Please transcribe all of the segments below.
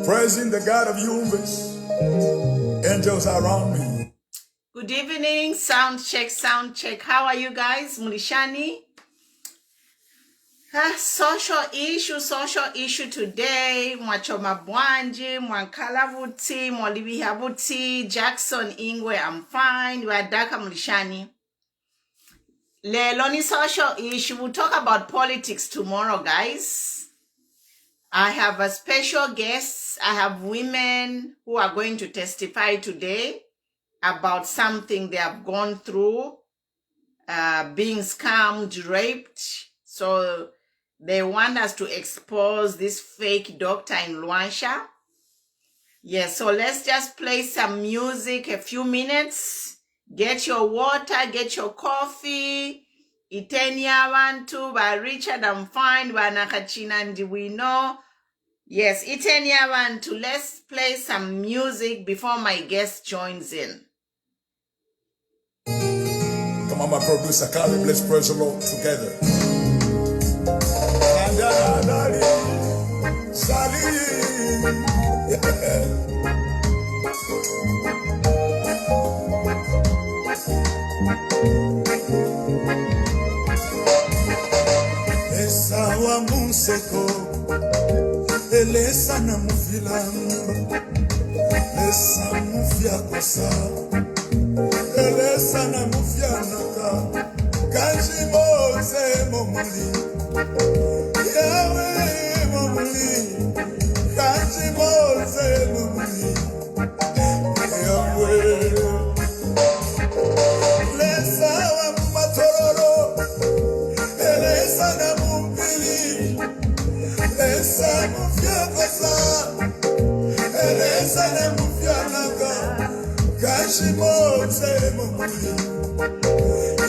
Praising the God of universe. Angels are around me. Good evening. Sound check, sound check. How are you guys? Mulishani? Social issue today. Mwachoma Bwanji, Mwankala Vuti, Mwalibiha Vuti, Jackson Ingwe, I'm fine. Wadaka Mulishani. Leloni social issue. We'll talk about politics tomorrow, guys. I have a special guest. I have women who are going to testify today about something they have gone through, being scammed, raped. So they want us to expose this fake doctor in Lyanshya. Yes, so let's just play some music, a few minutes. Get your water, get your coffee. Itenia Wantu by Richard, I'm fine. By Nakachinandi, we know. Yes, Itenia Wantu. Let's play some music before my guest joins in. Come on, my producer, Carly, let's praise the Lord together. Esawa museko, elesa na mufilamba, esa mufia kosa, elesa na mufia naka, kanji mose momuli, yawe momuli, kanji mose momuli, yawe. Lesa wa matororo, elesa na mumpili, elesa mufia kosa, elesa na mufia naka, kanji mose momuli,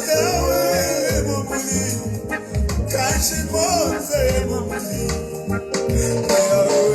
yawe momuli, kanji mose momuli, yawe.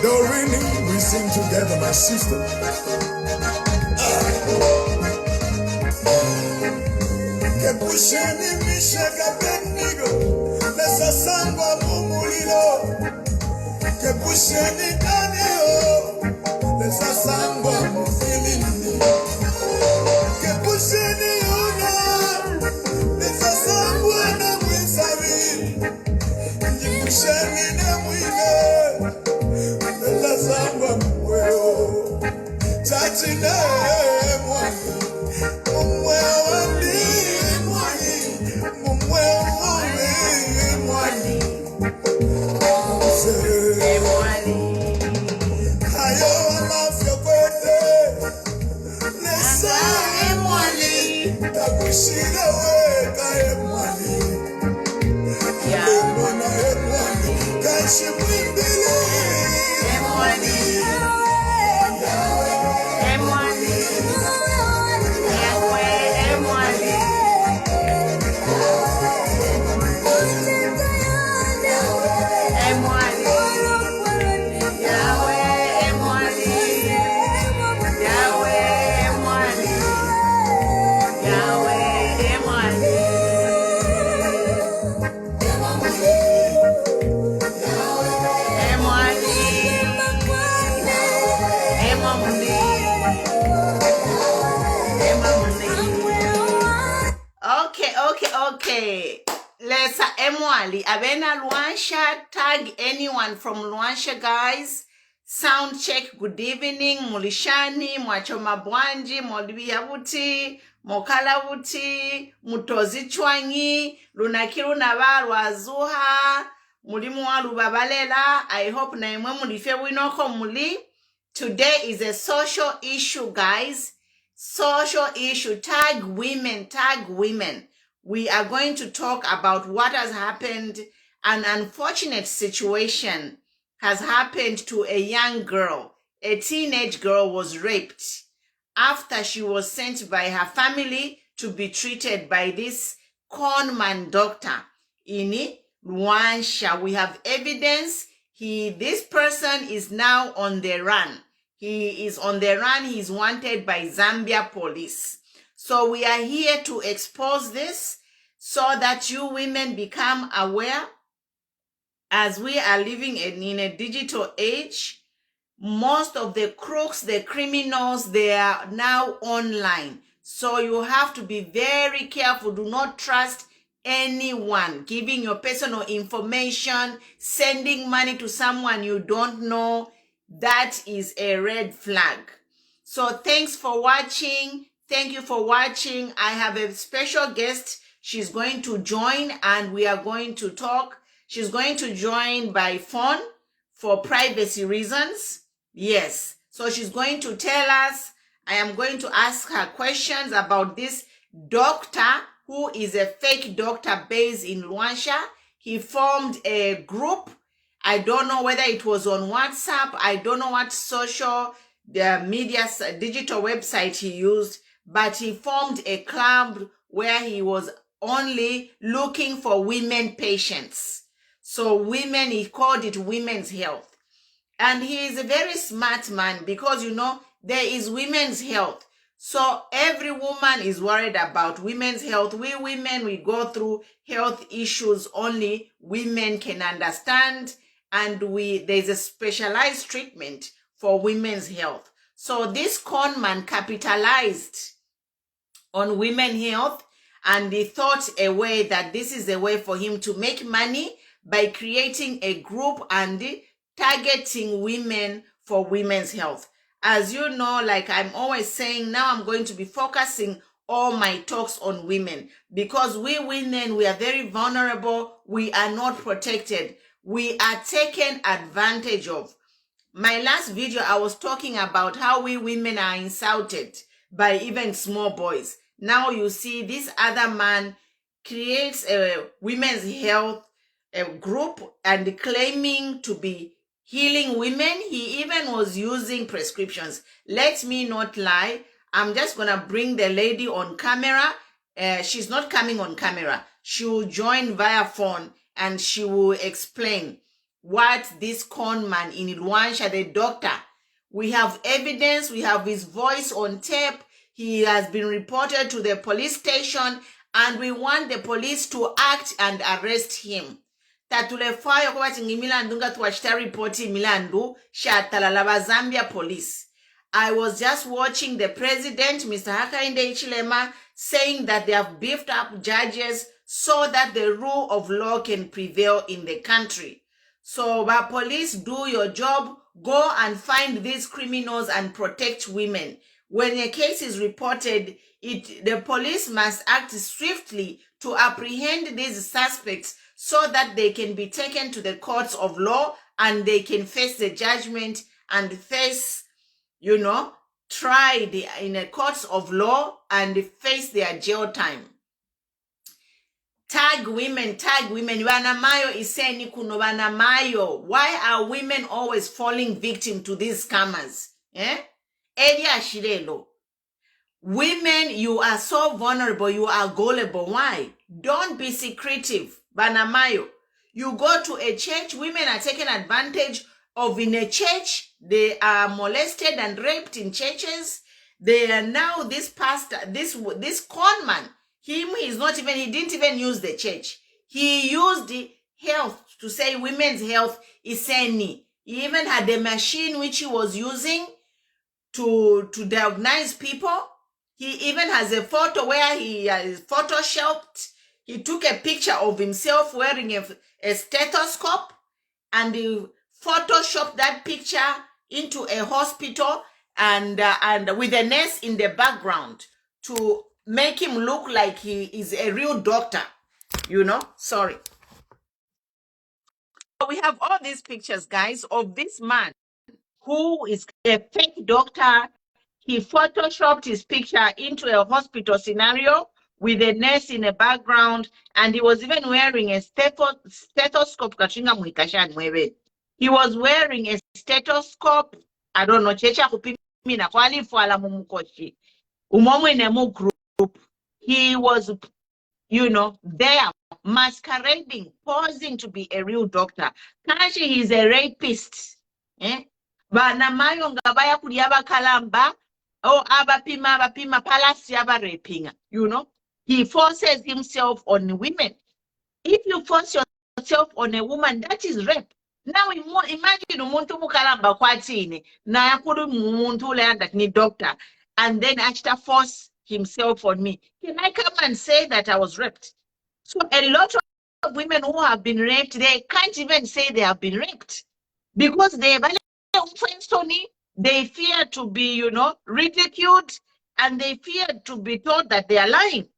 Doreen, we sing together, my sister. Kepusheni mishaka benigo, nesa sangwa mumulilo. Kepusheni kaneo, lesa sangwa mfilini. Kepusheni una, lesa sangwa na mwisavi. Kepusheni na mwine, lesa sangwa mweo. Chachine mwani, mweo wali mwani, mweo wali mwani. Okay. Let's Emwali. Abena Lyanshya. Tag anyone from Lyanshya, guys. Sound check. Good evening. Mulishani, Mwachoma Bwanji, Molibiyabuti, Mokalabuti, Mutozi Chwangi, Lunakiru Navarro Azuha, Mulimu Babalela. I hope naimwe mulife winoko muli. Today is a social issue, guys. Social issue. Tag women. Tag women. We are going to talk about what has happened. An unfortunate situation has happened to a young girl. A teenage girl was raped after she was sent by her family to be treated by this conman doctor in Lyanshya. We have evidence. This person is now on the run. He is on the run. He's wanted by Zambia police. So we are here to expose this so that you women become aware. As we are living in a digital age, most of the crooks, the criminals, they are now online. So you have to be very careful. Do not trust anyone giving your personal information, sending money to someone you don't know. That is a red flag. So thanks for watching. Thank you for watching. I have a special guest. She's going to join and we are going to talk. She's going to join by phone for privacy reasons. Yes. So she's going to tell us. I am going to ask her questions about this doctor who is a fake doctor based in Lyanshya. He formed a group. I don't know whether it was on WhatsApp. I don't know what social media, digital website he used, but he formed a club where he was only looking for women patients. So women, he called it women's health. And he is a very smart man because, you know, there is women's health. So every woman is worried about women's health. We women, we go through health issues only women can understand. And there's a specialized treatment for women's health. So this conman capitalized on women's health, and he thought a way that this is a way for him to make money by creating a group and targeting women for women's health. As you know, like I'm always saying, now I'm going to be focusing all my talks on women because we women, we are very vulnerable. We are not protected. We are taken advantage of. My last video, I was talking about how we women are insulted by even small boys. Now you see this other man creates a women's health group and claiming to be healing women. He even was using prescriptions. Let me not lie. I'm just going to bring the lady on camera. She's not coming on camera. She will join via phone and she will explain what this conman in Lyanshya, the doctor, we have evidence, we have his voice on tape. He has been reported to the police station and we want the police to act and arrest him. tatule fayo kwa tingi milandu nga tuwachita reporti milandu shatalala ba Zambia police. I was just watching the president, Mr. Hakainde Hichilema, saying that they have beefed up judges so that the rule of law can prevail in the country. So, police, do your job. Go and find these criminals and protect women. When a case is reported, the police must act swiftly to apprehend these suspects so that they can be taken to the courts of law and they can face the judgment and face, tried in a courts of law and face their jail time. Tag women. Banamayo iseni kuno banamayo. Why are women always falling victim to these scammers? Elia Shirelo. Women, you are so vulnerable, you are gullible. Why? Don't be secretive. Banamayo. You go to a church, women are taken advantage of in a church. They are molested and raped in churches. They are now this pastor, this con man. He didn't even use the church. He used the health to say women's health is any. He even had a machine which he was using to diagnose people. He even has a photo where he photoshopped. He took a picture of himself wearing a stethoscope and he photoshopped that picture into a hospital and with a nurse in the background to make him look like he is a real doctor, sorry. We have all these pictures, guys, of this man who is a fake doctor. He photoshopped his picture into a hospital scenario with a nurse in the background, and he was even wearing a stethoscope. He was wearing a stethoscope. I don't know. He was, there masquerading, posing to be a real doctor. Kashi, he's a rapist. Banamayo ngabaya kuliaba kalamba. Oh, abapima palasi raping. He forces himself on women. If you force yourself on a woman, that is rape. Now imagine umuntu mukalamba kwatini na yakuru umuntu ule ni doctor and then actually force himself on me. Can I come and say that I was raped? So a lot of women who have been raped, they can't even say they have been raped because they fear to be, ridiculed, and they fear to be told that they are lying.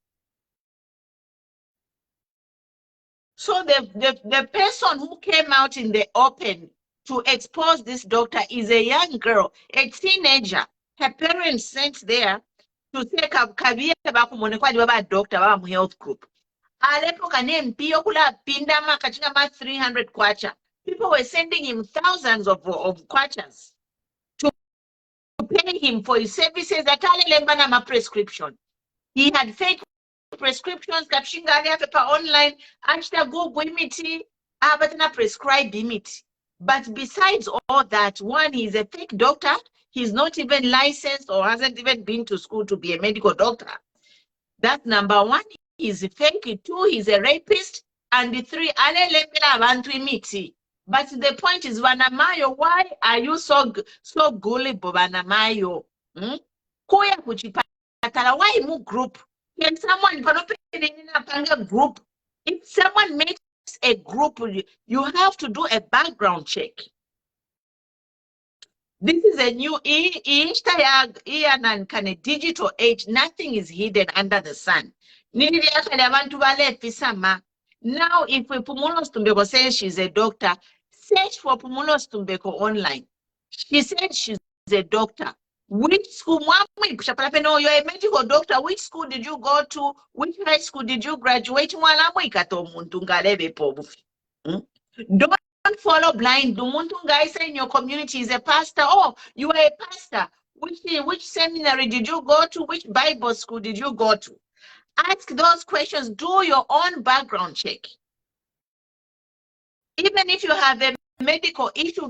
So the person who came out in the open to expose this doctor is a young girl, a teenager. Her parents sent there to take a career about doctor about health group. Alepo kanem pio kula pindama kachina ma 300 kwacha. People were sending him thousands of kwachas to pay him for his services. Atale ma prescription. He had fake prescriptions kapshinga paper online. Ashta go imiti abatana prescribe imiti. But besides all that, one, he's a fake doctor. He's not even licensed or hasn't even been to school to be a medical doctor. That's number one. He's fake. Two, he's a rapist. And the three, but the point is, Banamayo, why are you so gullible, Banamayo? Koya kuchipatala, why move group? Can someone group? If someone makes a group, you have to do a background check. This is a new digital age. Nothing is hidden under the sun. Now, if Pumulos Tumbeko says she's a doctor, search for Pumulos Tumbeko online. She said she's a doctor. Which school? No, you're a medical doctor. Which school did you go to? Which high school did you graduate? Don't follow blind. Dumuntu guy say in your community is a pastor. Oh, you are a pastor. Which seminary did you go to? Which Bible school did you go to? Ask those questions. Do your own background check. Even if you have a medical issue,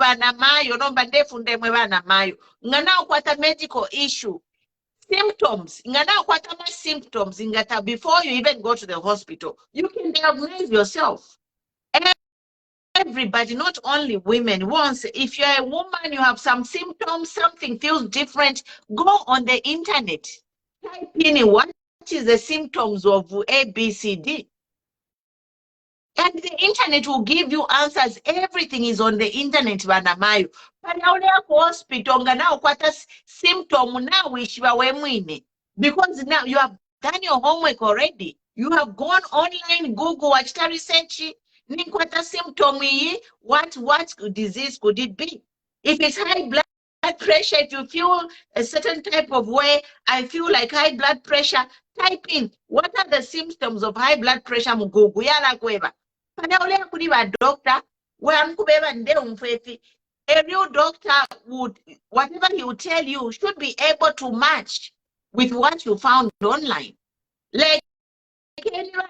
medical issue. Symptoms, before you even go to the hospital, you can diagnose yourself. everybody, not only women. Once, if you're a woman, you have some symptoms, something feels different, go on the internet. Type in what is the symptoms of ABCD. And the internet will give you answers. Everything is on the internet, Banamayo. Panaulea hospital, now what symptom now wish you were. Because now you have done your homework already. You have gone online, Google, watched a research. Ninkwata symptom, what disease could it be? If it's high blood pressure, if you feel a certain type of way, I feel like high blood pressure, type in what are the symptoms of high blood pressure mu Google yala kweba. Panaulea kuri ba doctor, kubeba nde umfefi. A real doctor would, whatever he would tell you, should be able to match with what you found online. Like,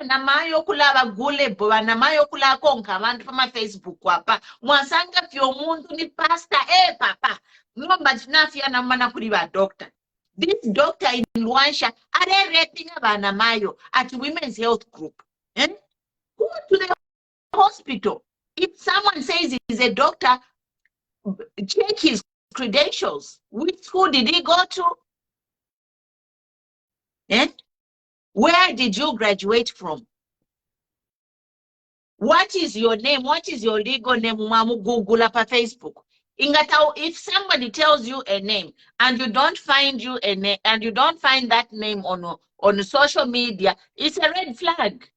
namayo kulaba gule boba namayo kula konka abantu pama Facebook wapa mwasanga fyo muntu ni pastor papa ngomba tinafia na mana kuli ba doctor. This doctor in Lyanshya are rating abana mayo at Women's Health Group. Go to the hospital. If someone says he's a doctor, check his credentials. Which school did he go to? Where did you graduate from? What is your name? What is your legal name? Google up Facebook. If somebody tells you a name and you don't find that name on social media, it's a red flag.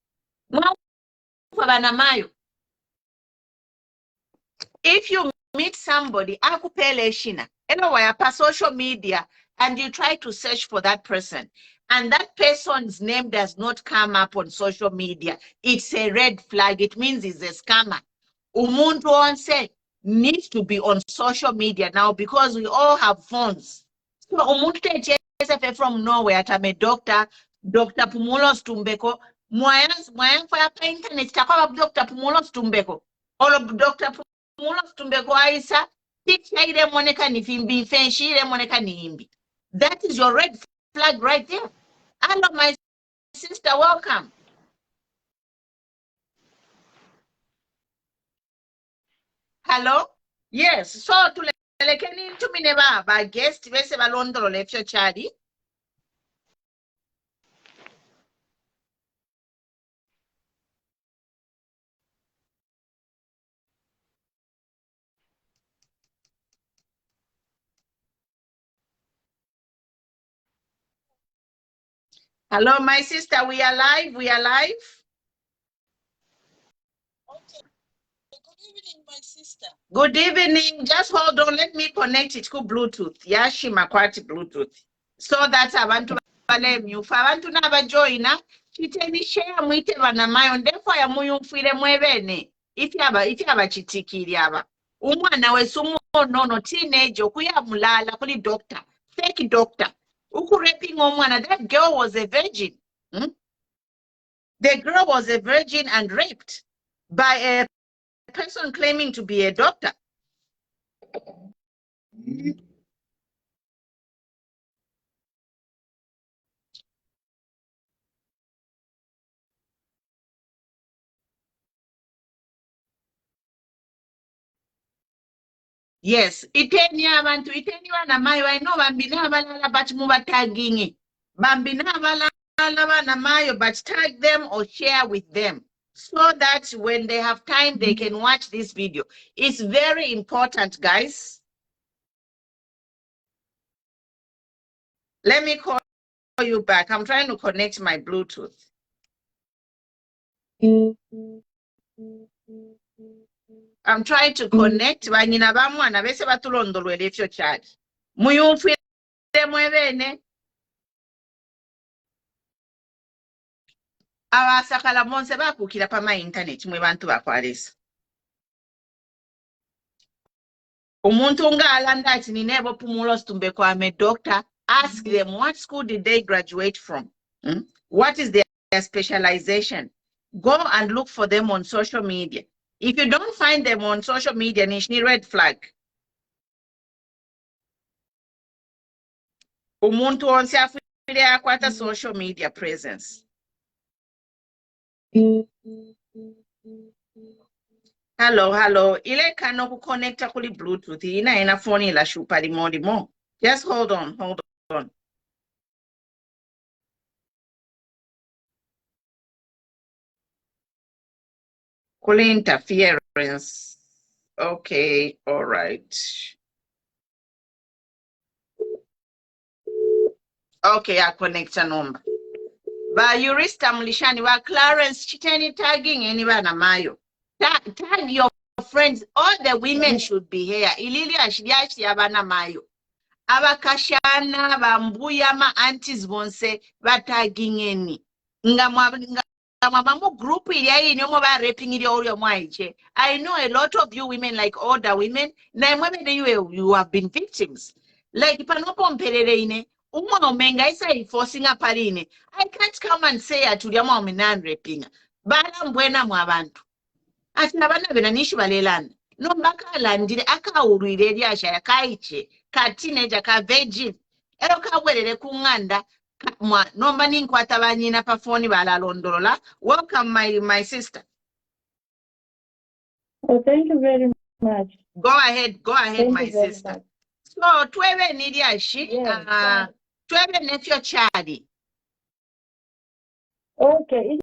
If you meet somebody, social media, and you try to search for that person, and that person's name does not come up on social media, it's a red flag. It means he's a scammer. Umuntu onse needs to be on social media now because we all have phones. So umuntu from nowhere, I'm a doctor, Dr. Pumulos Tumbeko, Mwayan for internet, Dr. Pumulos Tumbeko, all of Dr. Pumulos Tumbeko Aisa, that is your red flag right there. Hello, my sister, welcome. Hello? Yes, so to lekeni into mineba ba guest bese balondolo lefyo chadi. Hello, my sister, we are live, we are live. Okay. Good evening, my sister. Good evening, just hold on, let me connect it to Bluetooth. Yashi makwati Bluetooth. So that abantu balemyufa abantu n'abajoyina kiteni share mwite banamayo ndefa ya muyumfire mwebene ifi abakitikiri aba umwana wese umonono teenage okuyamulala kuli doctor fake doctor ukureping omwana. That girl was a virgin. The girl was a virgin and raped by a person claiming to be a doctor. Yes, iteni abantu iteni wana mayo I know bambina abalala but mubatagingi. Bambina abalala bana mayo but tag them or share with them so that when they have time they can watch this video. It's very important, guys. Let me call you back. I'm trying to connect my Bluetooth. I'm trying to connect. Banyina bamwana bese batulondolwele efyo chali. Muyumfire mwebene. Abasakala monse bakukira pama internet mwe bantu bakwalesa. Umuntu nga alanda ati ninebo Pumulos Tumbeko ame doctor. Ask them what school did they graduate from? What is their specialization? Go and look for them on social media. If you don't find them on social media, nishni red flag. Umuntu onse afile akwata social media presence. Hello. Ile kano kuconnecta kuli Bluetooth. Ina phone la shupa limo. Just hold on. Kuli interference. Okay, all right. Okay, I connect a number. Ba Yurista Mlishani wa Clarence Chiteni tagging anybody mayo. Tag your friends. All the women should be here. Ilili ashiyashi abana mayo. Abakashana bambuya ma aunties bonse batagingeni. Nga mamu group ili nyomo ba raping ili olio mwaiche. I know a lot of you women, like older women, na mweme you have been victims. Like panopo mpelele ine, umwa omenga isa forcing aparine. I can't come and say atuli ama omenan raping. Bala mbwena mwabantu. Ati nabana bena nishu balelana. No mbaka landire aka uruire lyasha ya kaiche ka teenager ka virgin ero ka welele kunganda nomba ninkwata banyina pa phone balalondolola. Welcome my sister. Oh, thank you very much. Go ahead Thank my you very sister much. So twebe nilyashi Yes, twebe nefyo chali. Okay,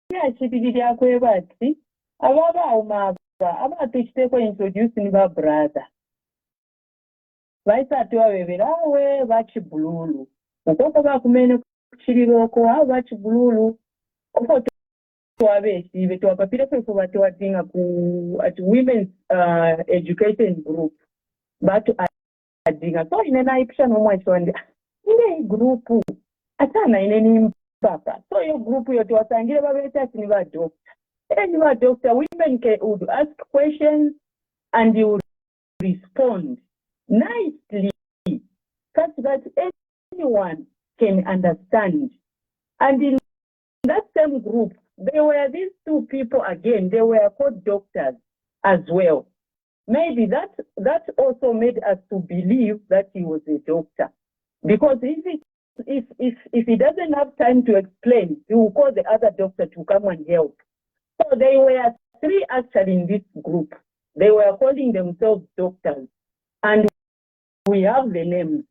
ilyashipirira kwebati ababa abatuchiteko introduce ni ba brother vaisati vaveverawe vachibhululu ukoko vakumene kuchiriroko avo vachibhululu ofo twavesive twapapire kwefo vatiwadinga at women's education group vatu adinga so ine naipisha nomwachonde ine igrupu atana ine nimpapa so iyo grupu yo tiwasangire vavesati ni vadokta and vadokta women would ask questions and you would respond nicely such that anyone can understand. And in that same group, there were these two people again, they were called doctors as well. Maybe that also made us to believe that he was a doctor. Because if he doesn't have time to explain, he will call the other doctor to come and help. So they were three actually in this group. They were calling themselves doctors. And we have the names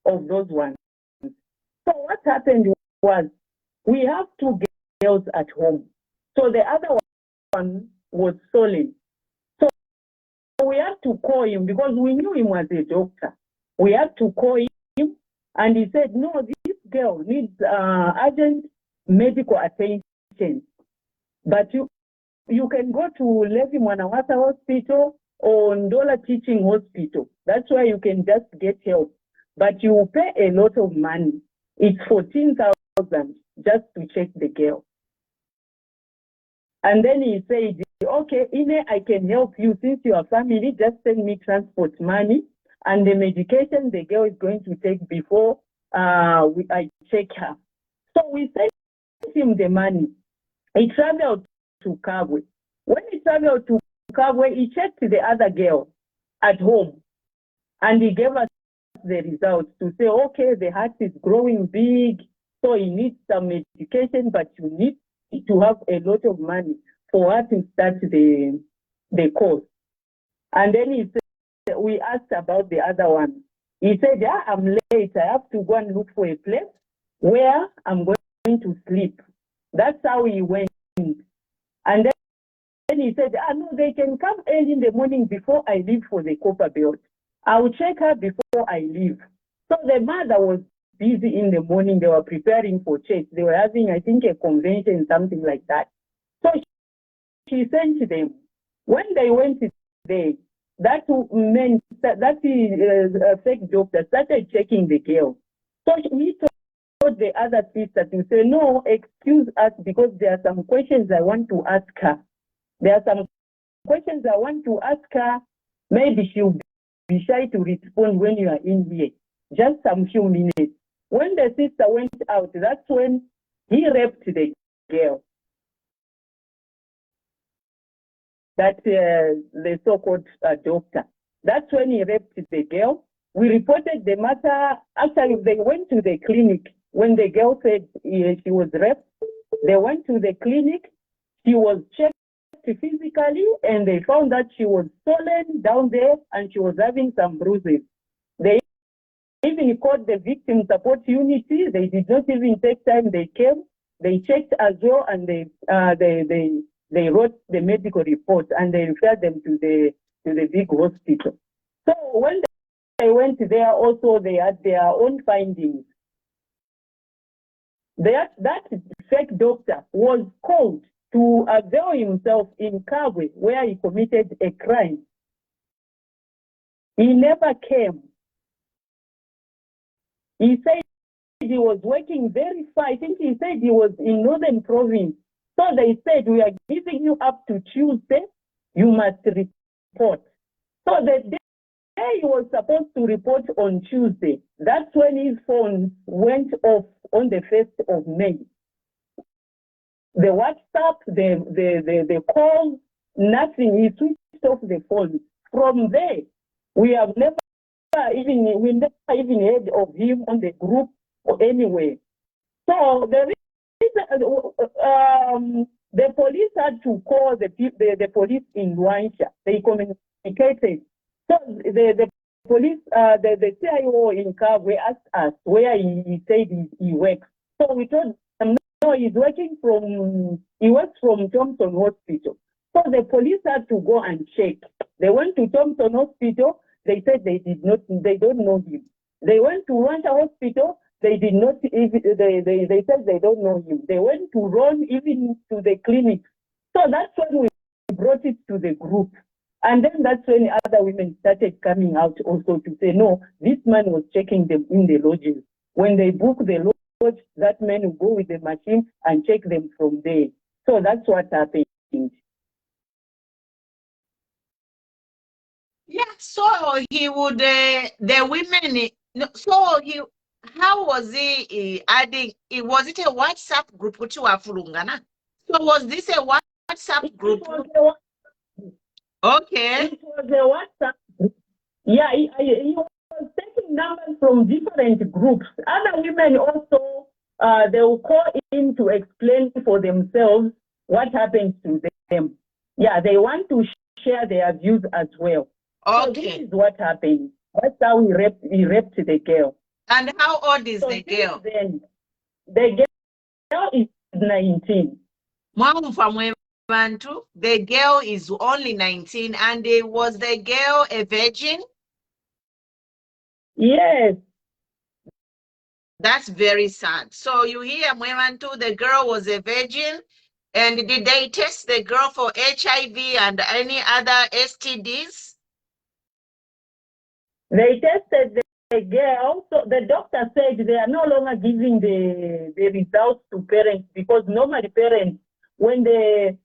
of those ones. So what happened was we have two girls at home. So the other one was stolen. So we had to call him because we knew him as a doctor. We had to call him and he said, no, this girl needs urgent medical attention. But you can go to Levi Mwanawasa Hospital or Ndola Teaching Hospital. That's where you can just get help. But you pay a lot of money. It's 14,000 just to check the girl. And then he said, okay, Ine, I can help you since you are family, just send me transport money and the medication the girl is going to take before I check her. So we sent him the money. He traveled to Kabwe. When he traveled to Kabwe, he checked the other girl at home and he gave us the results to say, okay, the heart is growing big, so he needs some medication, but you need to have a lot of money for her to start the course. And then he said, we asked about the other one. He said, yeah, I'm late. I have to go and look for a place where I'm going to sleep. That's how he went. And then he said, no, they can come early in the morning before I leave for the copper belt. I will check her before I leave. So the mother was busy in the morning. They were preparing for church. They were having, I think, a convention, something like that. So she sent them. When they went there, that fake doctor started checking the girl. So he told the other sister to say, no, excuse us because there are some questions I want to ask her. There are some questions I want to ask her. Maybe she'll be shy to respond when you are in here. Just some few minutes. When the sister went out, that's when he raped the girl. That the so-called doctor. That's when he raped the girl. We reported the matter. Actually, they went to the clinic. When the girl said she was raped, they went to the clinic. She was checked checked physically and they found that she was swollen down there and she was having some bruises. They even called the victim support unity. They did not even take time. They came, they checked as well, and they wrote the medical report and they referred them to the big hospital. So when they went there, also they had their own findings. That fake doctor was called to avail himself in Kabwe, where he committed a crime. He never came. He said he was working very far. I think he said he was in Northern Province. So they said, we are giving you up to Tuesday. You must report. So the day he was supposed to report on Tuesday, that's when his phone went off on the 1st of May. The WhatsApp, the calls, nothing. He switched off the phone. From there, we never even heard of him on the group or anywhere. So the police had to call the police in Lyanshya. They communicated. So the police, the CIO in Kabwe asked us where he said he works. So we told them, no, he works from Thompson Hospital. So the police had to go and check. They went to Thompson Hospital. They said they don't know him. They went to Lyanshya Hospital. They did not, they said they don't know him. They went to run even to the clinic. So that's when we brought it to the group. And then that's when other women started coming out also to say, no, this man was checking them in the lodges. When they book the lodge, that man will go with the machine and check them from there. So that's what happened. Yeah, so he would, the women, so how was he adding, was it a WhatsApp group? So was this a WhatsApp group? Okay. It was a WhatsApp group. Yeah, he was taking numbers from different groups. Other women also, they will call in to explain for themselves what happens to them. Yeah, they want to share their views as well. Okay. So this is what happened. That's how he raped the girl. And how old is the girl? Then, the girl is 19. The girl is only 19, and was the girl a virgin? Yes. That's very sad. So you hear, Mwemantu, the girl was a virgin, and did they test the girl for HIV and any other STDs? They tested the girl. So the doctor said they are no longer giving the results to parents, because normally parents, when the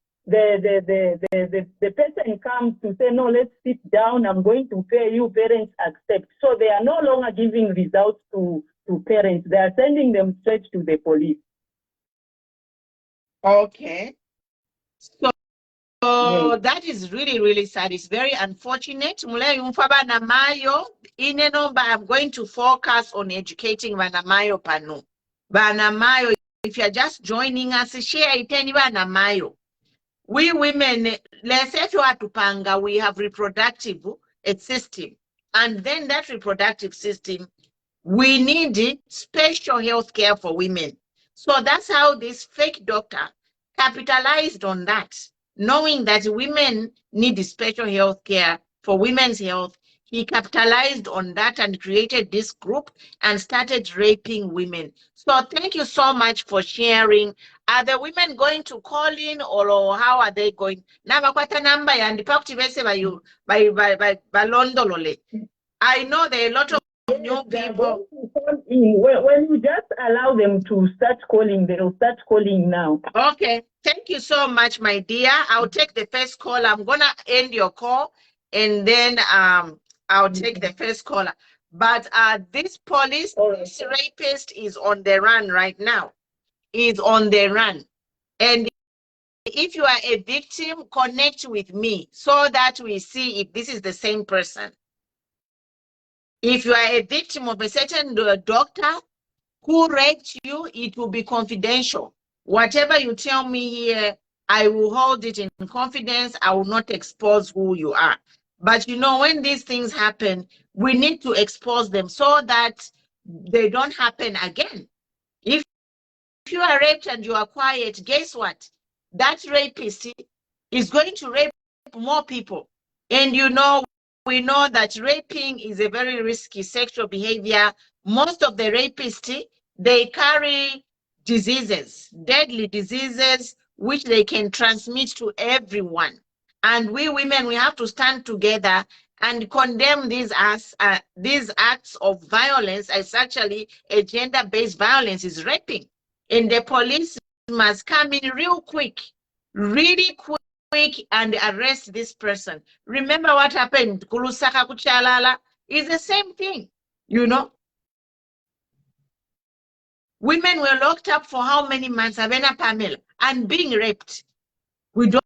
person comes to say, no, let's sit down, I'm going to pay you, parents accept. So they are no longer giving results to parents. They are sending them straight to the police. Okay. So Yes. that is really, really sad. It's very unfortunate. I'm going to focus on educating Banamayo Pano. Banamayo, if you're just joining us, share it any Banamayo. We women, let's say you are to panga, we have reproductive system. And then that reproductive system, we need special health care for women. So that's how this fake doctor capitalized on that, knowing that women need special health care for women's health. He capitalized on that and created this group and started raping women. So thank you so much for sharing. Are the women going to call in, or how are they going? Number and I know there are a lot of new people. When you just allow them to start calling, they'll start calling now. Okay. Thank you so much, my dear. I'll take the first call. I'm going to end your call, and then I'll take the first caller. But this this rapist is on the run right now. Is on the run. And if you are a victim, connect with me so that we see if this is the same person. If you are a victim of a certain doctor who raped you, it will be confidential. Whatever you tell me here I will hold it in confidence. I will not expose who you are. But you know, when these things happen, we need to expose them so that they don't happen again. If you are raped and you are quiet, guess what? That rapist is going to rape more people. And you know, we know that raping is a very risky sexual behavior. Most of the rapists, they carry diseases, deadly diseases, which they can transmit to everyone. And we women, we have to stand together and condemn these acts of violence. As actually a gender-based violence is raping. And the police must come in real quick, really quick, and arrest this person. Remember what happened? Kulusaka Kuchalala is the same thing, you know. Women were locked up for how many months, Avena Pamela, and being raped. We don't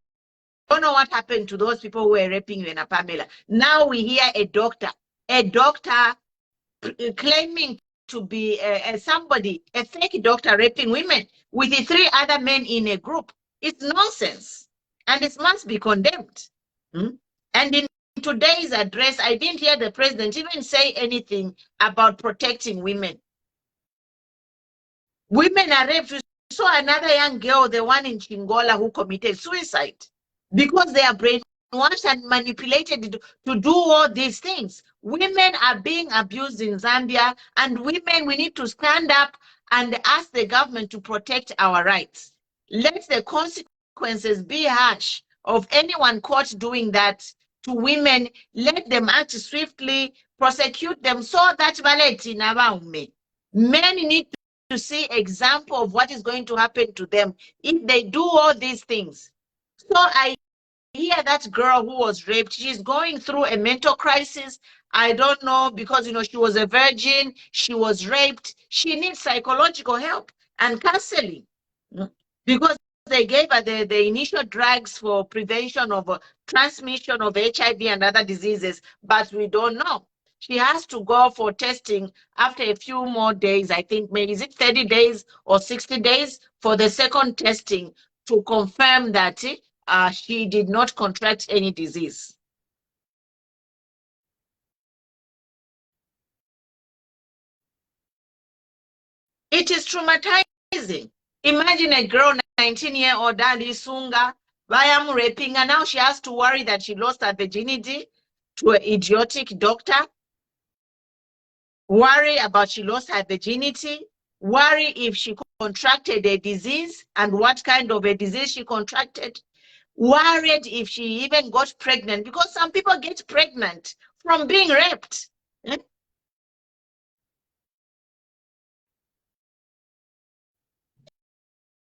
know what happened to those people who were raping Avena Pamela. Now we hear a doctor claiming to be somebody, a fake doctor raping women with the 3 other men in a group. It's nonsense, and it must be condemned. And in today's address, I didn't hear the president even say anything about protecting women. Women are raped. We saw another young girl, the one in Chingola, who committed suicide because they are brainwashed and manipulated to do all these things. Women are being abused in Zambia, and women, we need to stand up and ask the government to protect our rights. Let the consequences be harsh of anyone caught doing that to women. Let them act swiftly, prosecute them so that men need to see example of what is going to happen to them if they do all these things. So I hear that girl who was raped, she's going through a mental crisis. I don't know, because you know she was a virgin, she was raped. She needs psychological help and counseling because they gave her the initial drugs for prevention of transmission of HIV and other diseases, but we don't know. She has to go for testing after a few more days. I think maybe is it 30 days or 60 days for the second testing to confirm that she did not contract any disease. It is traumatizing. Imagine a girl, 19-year-old, Sunga, I am raping her. Now she has to worry that she lost her virginity to an idiotic doctor. Worry about she lost her virginity. Worry if she contracted a disease and what kind of a disease she contracted. Worried if she even got pregnant, because some people get pregnant from being raped.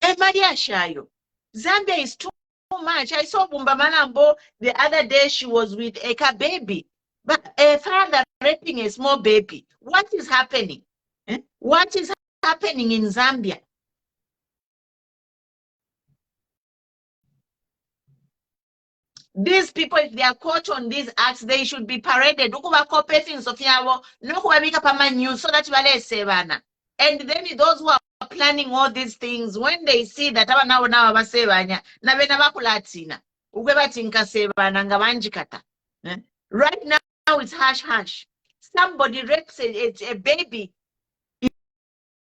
Lyanshya, Zambia is too much. I saw Bumba Malambo the other day. She was with a baby, but a father raping a small baby. What is happening? What is happening in Zambia? These people, if they are caught on these acts, they should be paraded. So that and then those who are planning all these things, when they see that right now it's hush. Somebody rapes a baby,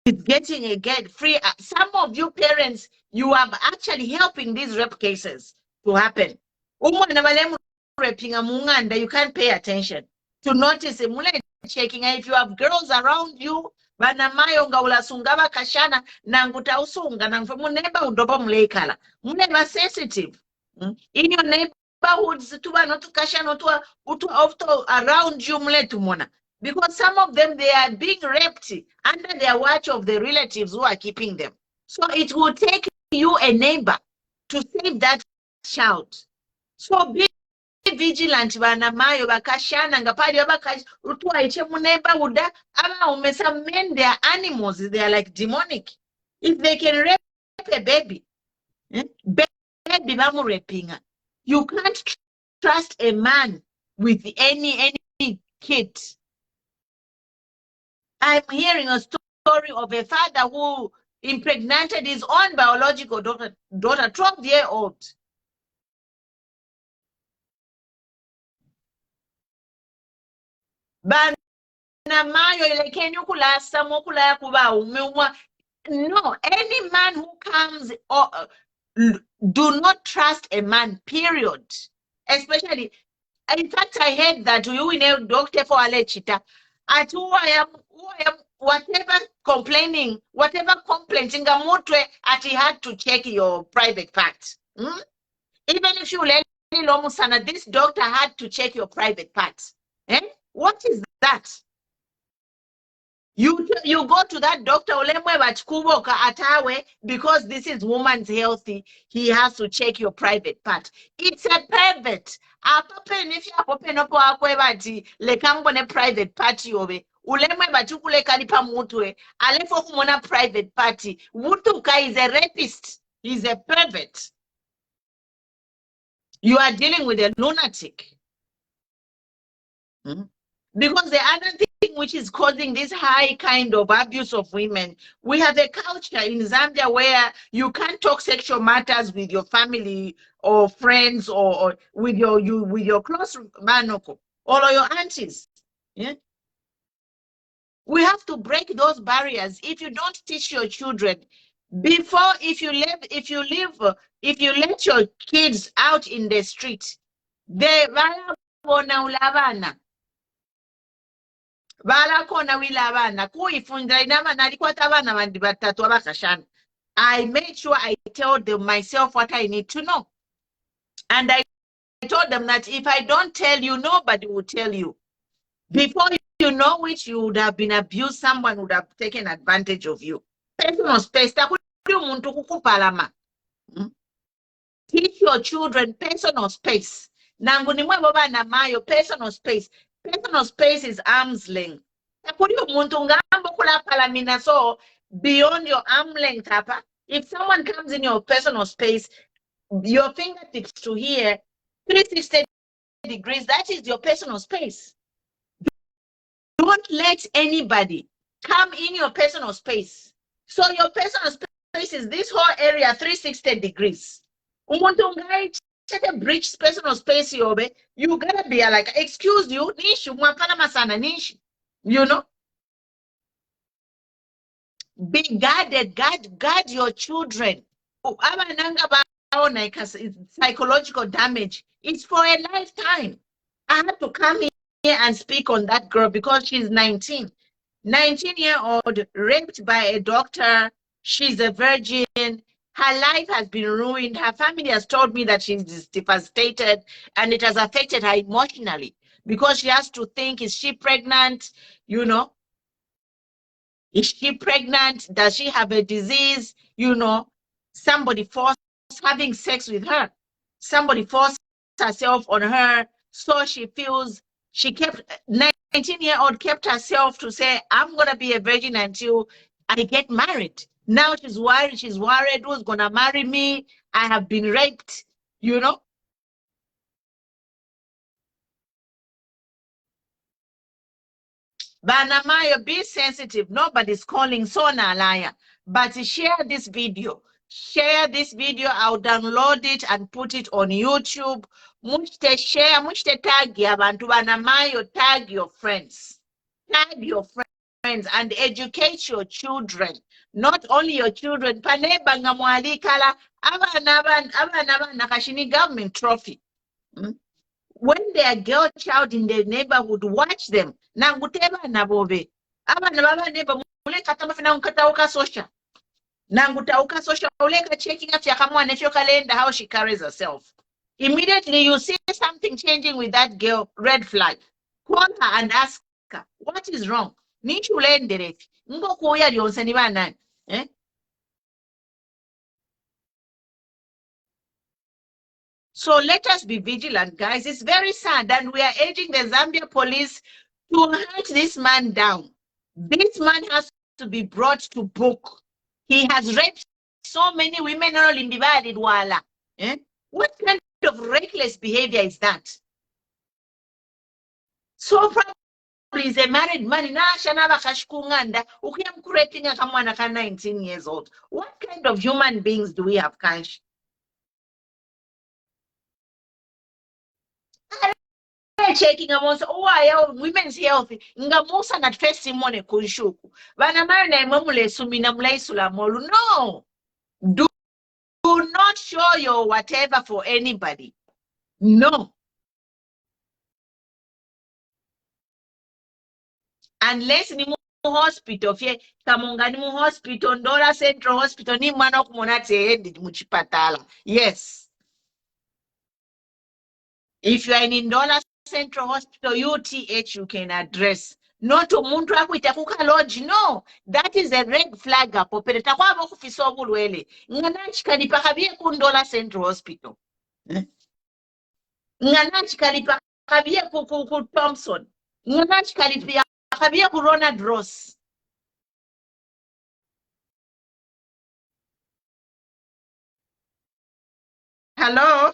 is getting a get free. Some of you parents, you are actually helping these rape cases to happen. You can't pay attention to notice checking. If you have girls around you, banamayo nga ulasunga bakashana nanguta usunga nangfe muneba udobo mleikala muneba sensitive in your neighborhoods tuba not kashana utu around you mletumona, because some of them, they are being raped under their watch of the relatives who are keeping them. So it will take you a neighbor to save that child. So be vigilant, banamayo bakashana ngapali utwaiche muneba uda ama some men, they are animals, they are like demonic. If they can rape a baby, baby bamu raping. You can't trust a man with any kid. I'm hearing a story of a father who impregnated his own biological daughter, 12-year-old. Bana mayo ilekeni ukulasa mokulaya kuba umwa. No, any man who comes do not trust a man, period. Especially, in fact, I heard that you in a doctor for Alechita. At who I am, whatever complaining, whatever complaining, at he had to check your private parts. Hmm? Even if you let Lomusana, this doctor had to check your private parts. Eh? What is that? You go to that doctor because this is woman's healthy. He has to check your private part. It's a private. If you open up a private party ulemwe batukule kalipa mutwe alefo kumona private party. Wutuka is a rapist. He's a pervert. You are dealing with a lunatic. Because the other thing which is causing this high kind of abuse of women, we have a culture in Zambia where you can't talk sexual matters with your family or friends or with your close manoko or your aunties. Yeah? We have to break those barriers. If you don't teach your children before, if you let your kids out in the street, they I made sure I told them myself what I need to know. And I told them that if I don't tell you, nobody will tell you. Before you know it, you would have been abused, someone would have taken advantage of you. Personal space. Teach your children personal space. Personal space. Personal space is arm's length. So beyond your arm length, if someone comes in your personal space, your fingertips to here, 360 degrees, that is your personal space. Don't let anybody come in your personal space. So your personal space is this whole area, 360 degrees. Check a breach personal space, you gotta be like, excuse you, you know. Be guarded, guard your children. Psychological damage. It's for a lifetime. I had to come here and speak on that girl because she's 19. 19-year-old raped by a doctor. She's a virgin. Her life has been ruined. Her family has told me that she's devastated and it has affected her emotionally because she has to think, is she pregnant? You know, is she pregnant? Does she have a disease? You know, somebody forced having sex with her. Somebody forced herself on her. So she feels she kept, 19-year-old kept herself to say, I'm going to be a virgin until I get married. Now she's worried. She's worried who's going to marry me. I have been raped, you know. Banamayo, be sensitive. Nobody's calling Sona liar. But share this video. Share this video. I'll download it and put it on YouTube. Muchte share, muchte tag yabantu banamayo, tag your friends. Tag your friends and educate your children. Not only your children. Paneba ngamwalikala abana kashini government trophy. When they are girl child in the neighborhood, watch them. Nanguteba nabobe. Abana baba neighbor muleka tamafina unkatauka social. Nangutauka social uleka checking after yakamwa nephew kalenda how she carries herself. Immediately you see something changing with that girl, red flag. Call her and ask her, what is wrong? Nichu lendere. Ngoku ya yonseni bana. Eh? So let us be vigilant, guys. It's very sad, and we are urging the Zambia police to hunt this man down. This man has to be brought to book. He has raped so many women all in divided wala. Eh? What kind of reckless behavior is that? So is a married man. Nashanaba kashkunganda. Ukiyam creating a kamwana ka 19 years old. What kind of human beings do we have, Kansh? Checking amongst women's health. Ngamusa na testimony kunshuku. Bana marina imamule sumina mulaisula molu. No. Do not show your whatever for anybody. No. Unless ni mu hospital fye kamonga ni mu hospital Ndola Central Hospital ni mwana okumona tehendi muchipatala. Yes. If you are in Ndola Central Hospital UTH you can address. Not umuntu akwita kuka lodge. No, that is a red flag apo pereta kwa okufisa obulwele. Nganachi kalipa biye ku Ndola Central Hospital. Nganachi kalipa biye ku Thompson. Nganachi kalipa biye ku Ronald Ross. Hello?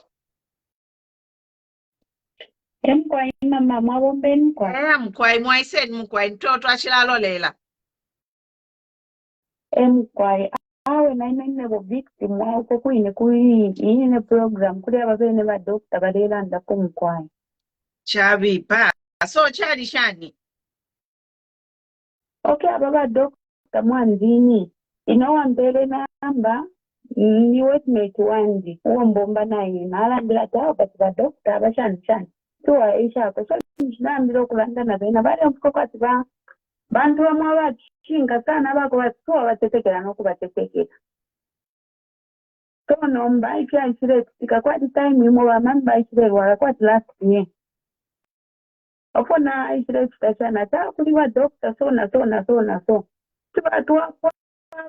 Mkwai mama mwabombe mkwai. Mkwai mwaisen mkwai mtoto achilalolela. Mkwai awe na nebo victim wao kuine kuine program kuri ababene ba doctor barelanda ko mkwai. Chabipa. So chali shani. Okay, ababa doctor mwanzini. Inowambele namba ni wetmate wanji uwo mbomba naye nalambira tawo kati ba doctor abashani tuwa ishako so nambira okulandana bena bali mukokati bantu bamwe abachinga sana bako batuwa batetekera n'okubatetekera so nomba ikyanshire tikakwati time imo bamani baishire wakakwati last year ofuna ishire kitashana ta kuli ba doctor so tibatuwa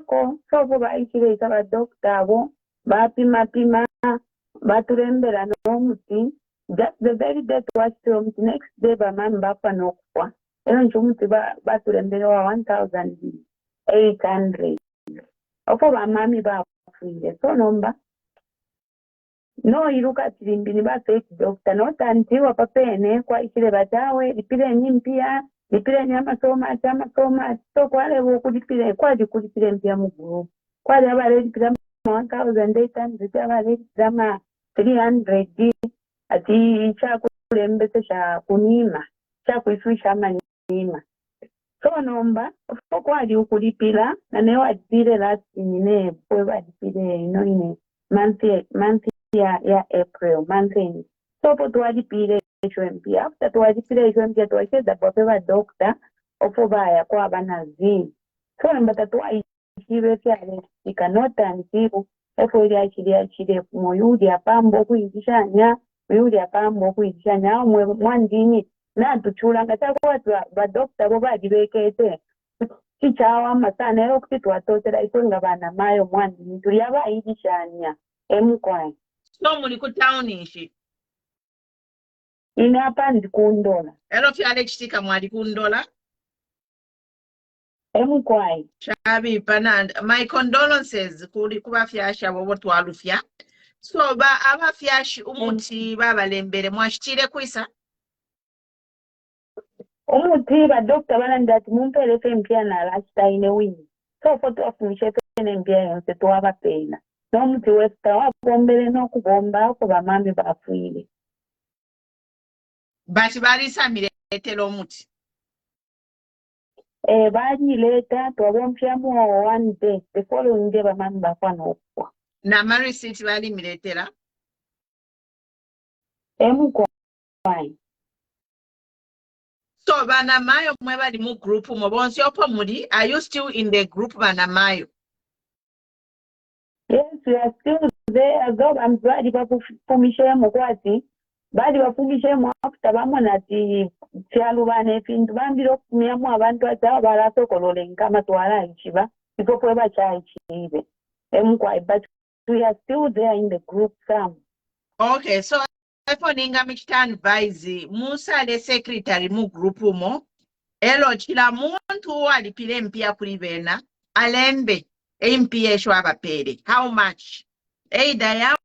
ko sobo baishire isaba doctor abo bapima baturembera n'omuti just the very day twakirom next day bamani bafa n'okufwa era nky'omuti baturembera wa 1,800 ofo bamami bafuire so nomba no iruka tirimbini ba fake doctor notantiwa papene kwaishire batawe lipire nyimpia lipire nyamasoma so kwale kulipire kwaji kulipire mpia muguru kwale abale lipire 1,800 abale lipire 300 ati chakulembese cha kunima chakuifisha manima so nomba ofo kwali ukulipira na ne wadipire last nyine kwe wadipire ine month ya April month so po twadipire HMP after twadipire HMP twasheza kwa doctor ofo baya kwa banazi so nomba tatwaishibe fyale ikanota ntibu efo ili moyudi apambo kuizishanya umwe mwandini natuchula ngatakwatu ba doctor bo badibekete chichawa masana ero kuti twatotera ikonga bana mayo mwandini tuli abayidishanya emkwai So muli ku town ishi. Inapa ndikundola Elo fyale chitika mwali kundola. Emkwai Chabi panand. My condolences kuli kuba fyasha bobo twalufya. So abafyashi umuti babalembere mwashitire kwisa. umuti ba doctor banandati mumpele fempia na lifestyle wini so foto afumishe pene mbia yonse tuwaba pena no muti westa wapombele no kubomba ko bamami bafuile Bati balisa miletelo umuti. Banyileta twabompya mu one day the following day bamami bafana okwa Na mari city bali miletela. Emkwai So banamayo mwe bali mu group mubonsi opo muri. Are you still in the group banamayo? yes we are still there go and badi bafumishe mukwati badi bafumishe mu after bamona ati kyalubana efintu bambira okumya mu abantu ataba balasokolole nkama twala ichiba ikopwe bacha ichibe Emkwai but we are still there in the group some Okay, so efo ninga michita advise Musa le secretary mu group mo elo chila muntu alipile mpia kulibena alembe mpia esho abapere how much either ya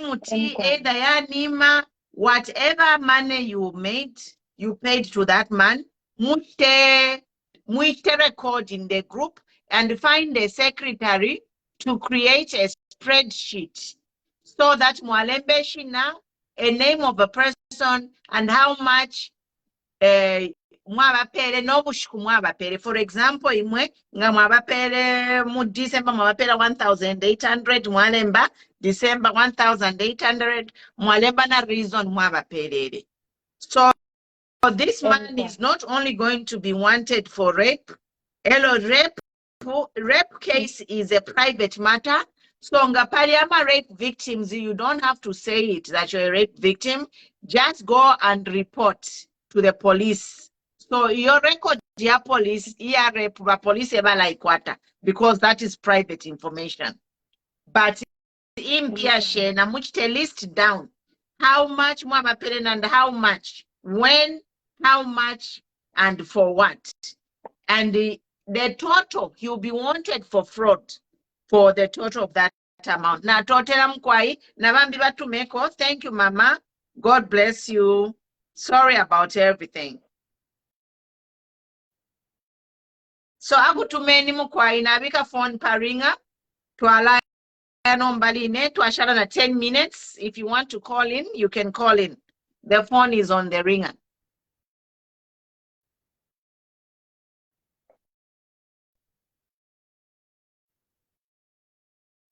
muti either ya nima whatever money you made you paid to that man muite record in the group and find a secretary to create a spreadsheet so that mwalembe shina a name of a person and how much mwabapere n'obushuku mwabapere. For example, imwe nga mwabapere mu December mwabapere 1,800 mwalemba December 1,800 mwalemba na reason mwabaperere. So this man is not only going to be wanted for rape. Hello, rape case is a private matter. So ngapaliama rape victims, you don't have to say it that you're a rape victim. Just go and report to the police. So your record, dear police, rape police ever like water because that is private information. But in Biashe, na much list down how much mwabapere and how much, when, how much, and for what. And the total, you'll be wanted for fraud for the total of that amount. Na total mkwai, na bambi batumeko. Thank you, Mama. God bless you. Sorry about everything. So akutumeni mkwai na bika phone paringa to allow to ashara 10 minutes. If you want to call in, you can call in. The phone is on the ringer.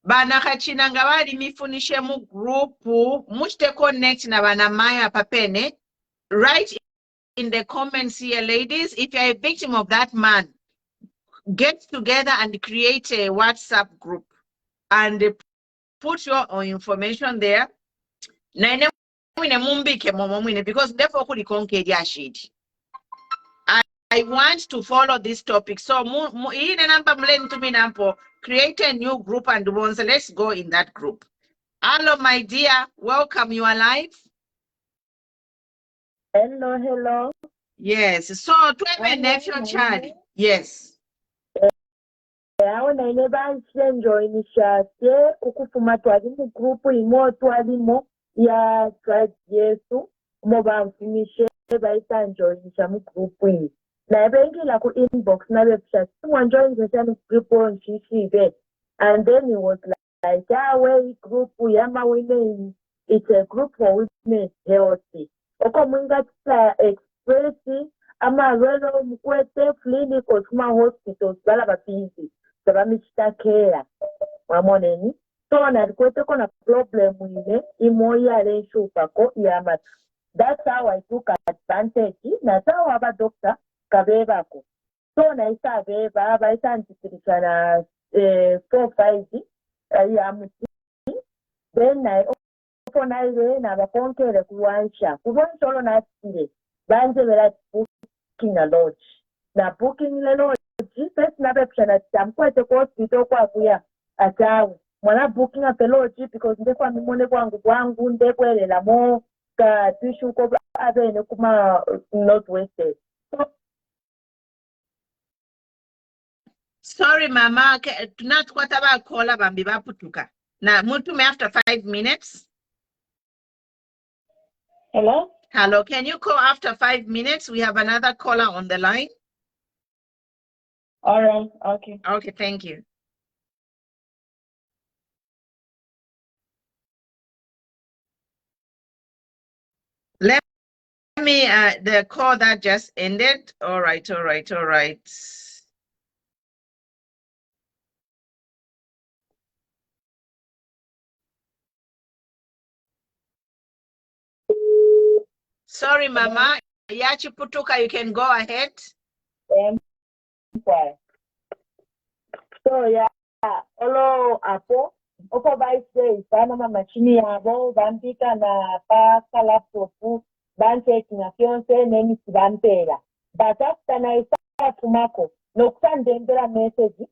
Bana kachina nga bali mifunishe mu group muchite connect na bana maya papene. Write in the comments here, ladies, if you're a victim of that man, get together and create a WhatsApp group and put your own information there. Because therefore I want to follow this topic. So create a new group and let's go in that group. Hello, my dear. Welcome. You are live. Hello, hello. Yes. So to have a nephew child. Yes. Awo naine banjoinisha ukufuma twali mu group imo twalimo ya Christ Yesu mo banfinishe baisanjoinisha mu group iyi. Na bengila ku inbox na website someone joined the group on Chichibe, and then he was like we group yama women, it's a group for women healthy. Oko mwinga express ama relo mkwete clinical kuma hospitals bala bapizi sabamichita care wamoneni. So na kwete kona problem ine imoya lenshu pako yama. That's how I took advantage. Na sawa aba doctor kabebako. So na isa beba ba isa antipirisana 4-5 yamuti. Then na ofona ile na bakonkere ku Lyanshya. Kubonso lo na sile. Banje bela booking a lodge. Na booking le lodge first na bepshana tamkwete ko hospital kwa kuya atawe. Mwana booking a lodge because ndekwa mimone kwangu ndekwelela mo ka tishu ko abene kuma northwest. So sorry, Mama. Not what about caller bambi baputuka. Now, mutume after 5 minutes. hello? Hello, can you call after 5 minutes? We have another caller on the line. All right, okay. Okay, thank you. Let me, the call that just ended. All right. Sorry, Mama. Yachi Putuka, you can go ahead. So yeah, hello Apo. Opo baise sana mama chini yabo bambika na paka laptop banche kina fiance neni sibampera. But after na isa tumako no kusandembera message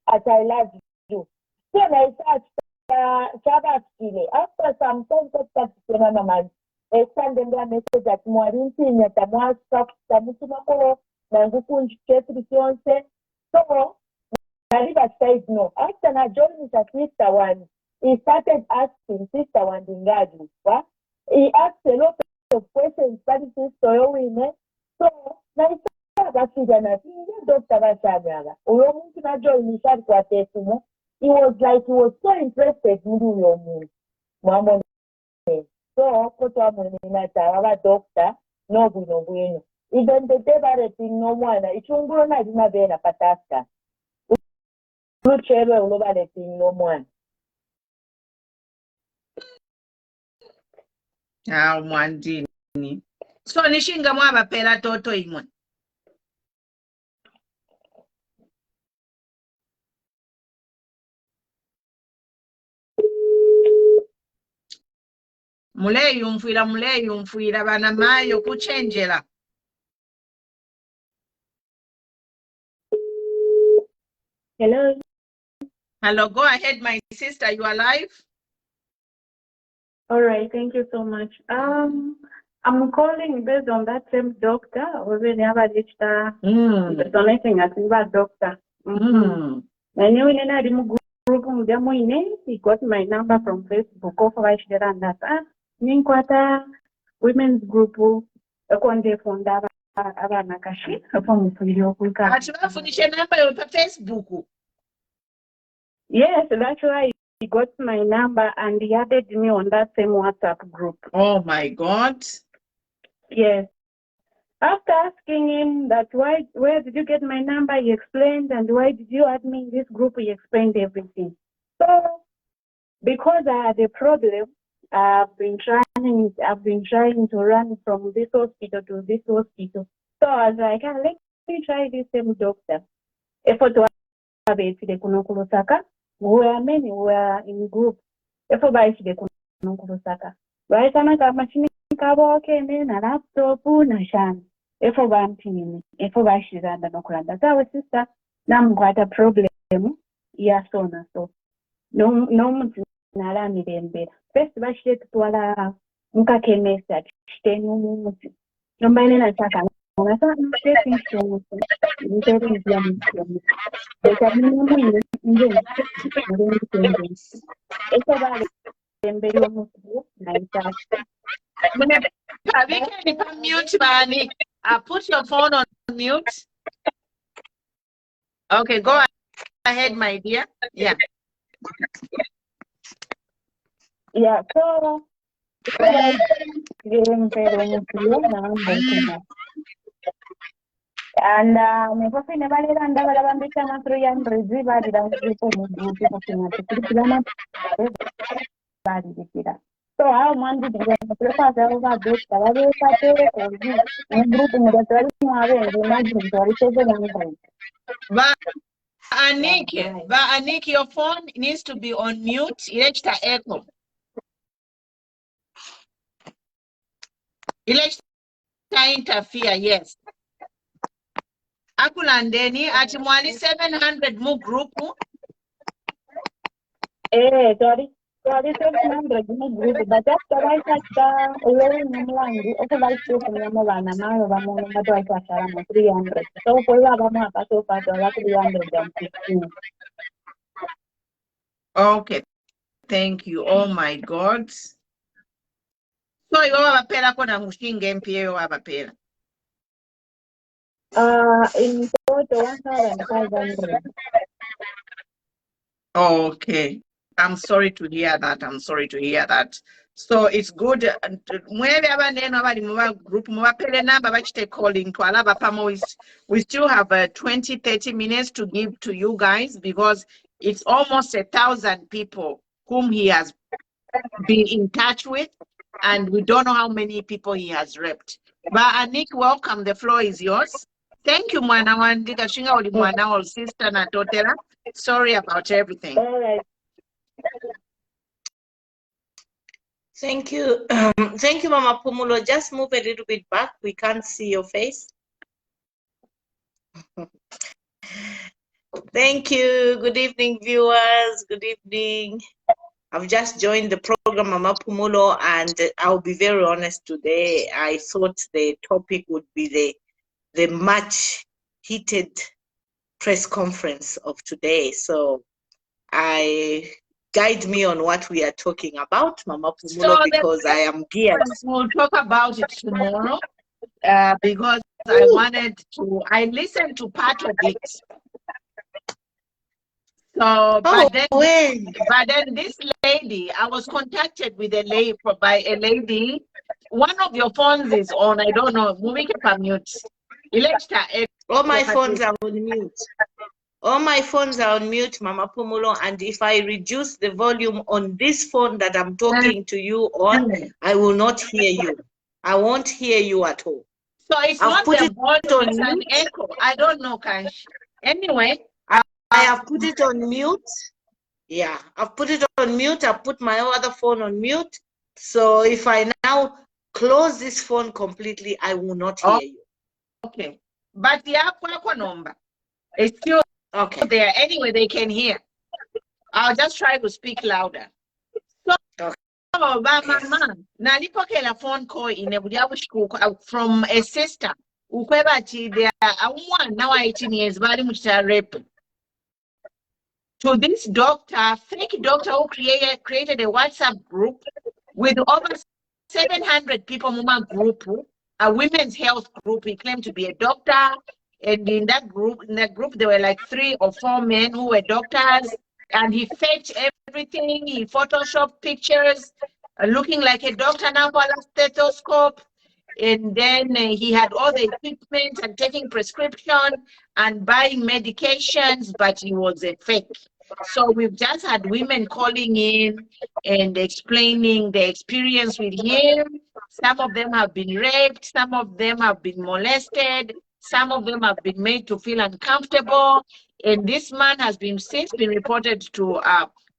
at I love you. So na isa chaba chile. After some time kwa mama sandembera message at mwarinti nyata mwasa tamutumako na ngukunji ketri fiance. So Naliba said no. After I joined his sister one, he started asking sister one Dingadi. What? He asked a lot of questions, but sister women. So now n'asiga nati Dr. Bashagala olw'omuntu n'ajoyinisha alikwata esimu. He was so interested muri uyo muntu mwamone. So ko twamwena aba doctor n'obwino bwino even the day bareting n'omwana ichunguro nalina beera patasika lukyerwe olwo bareting n'omwana. Mwandini. So nishinga mwabapera toto imwe. Muleyumfuira bana mayo kuchenjera. Hello, go ahead, my sister. You are live. All right, thank you so much. I'm calling based on that same doctor. We never reached donating as a doctor. I knew in a group, he got my number from Facebook. Women's group, a conde funda Nakashi from Facebook. Yes, that's why he got my number and he added me on that same WhatsApp group. Oh my God. Yes. After asking him that where did you get my number, he explained, and why did you add me in this group, he explained everything. So because I had a problem, I've been trying to run from this hospital to this hospital. So I was like, let me try this same doctor. We are many, we are in group. Right, I'm a machine and a laptop, Nashan. If I want him, if I should under no that's our sister. Now I'm quite a problem. Yes, so no, Narami then bed. First, I should to allow Mukake message. Stay no more. No man I thought I thought I'm getting strong. There's a minimum it's about Mute, Bani. Put your phone on mute. Okay, go ahead, my dear. Yeah. Yeah, so and me fue fin de validando la bandita más brillante reciba de la grupo muy grupo so how mandi de la prepara va de cada vez un grupo muy grande no Aniki, your phone needs to be on mute. Electa echo. Electa interfere, yes. Akulandeni ati mwali 700 mu group. Sorry 700 mu group but after I got alone mwangu okubali kwa mwana nayo bamuno madwa kwa salama 300 so kwa baba mapa so pa dola 315. Okay, thank you. Oh my God. So you wabapela kona mushinge mpie wabapela. In total 1,500. Okay. I'm sorry to hear that. So it's good. Group calling to Alaba. We still have 20-30 minutes to give to you guys because it's almost 1,000 people whom he has been in touch with, and we don't know how many people he has repped. But Anik, welcome. The floor is yours. Thank you, Mwana Wandika Shinga Uli Mwana or sister Natotera. Sorry about everything. All right. Thank you. Thank you, Mama Pumulo. Just move a little bit back. We can't see your face. Thank you. Good evening, viewers. Good evening. I've just joined the program, Mama Pumulo, and I'll be very honest today. I thought the topic would be the much heated press conference of today. So guide me on what we are talking about, Mama Pumulo, because I am geared. We'll talk about it tomorrow because I listened to part of it. So, but then this lady, I was contacted with by a lady. One of your phones is on, I don't know, moving up mute. All my phones are on mute. All my phones are on mute, Mama Pumulo, and if I reduce the volume on this phone that I'm talking to you on, I will not hear you. I won't hear you at all. So it's I've not put the it volume, it's on an mute. echo. I don't know, Kash. Anyway. I have put it on mute. Yeah, I've put it on mute. I've put my other phone on mute. So if I now close this phone completely, I will not hear you. Okay. But the Aqua number is still there. Anyway, they can hear. I'll just try to speak louder. So, mama, nalipokela phone call in from a sister. There are one now 18 years, bali rape. To this doctor, fake doctor who created a WhatsApp group with over 700 people, group, a women's health group. He claimed to be a doctor, and in that group, there were like 3 or 4 men who were doctors, and he faked everything. He photoshopped pictures, looking like a doctor now with a stethoscope. And then he had all the equipment and taking prescription and buying medications, but he was a fake. So we've just had women calling in and explaining their experience with him. Some of them have been raped, some of them have been molested, some of them have been made to feel uncomfortable. And this man has since been reported to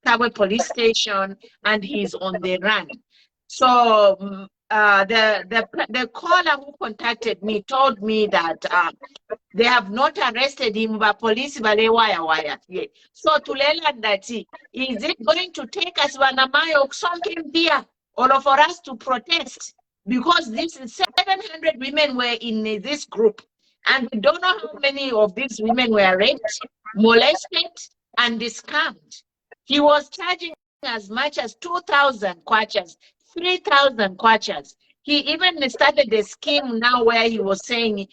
Kabwe police station, and he's on the run. So the caller who contacted me told me that they have not arrested him, but police wire. So to learn that, is it going to take us Wanamayo something there, or for us to protest? Because this 700 women were in this group, and we don't know how many of these women were raped, molested, and scammed. He was charging as much as 2,000 kwachas, 3,000 kwachas. He even started a scheme now where he was saying,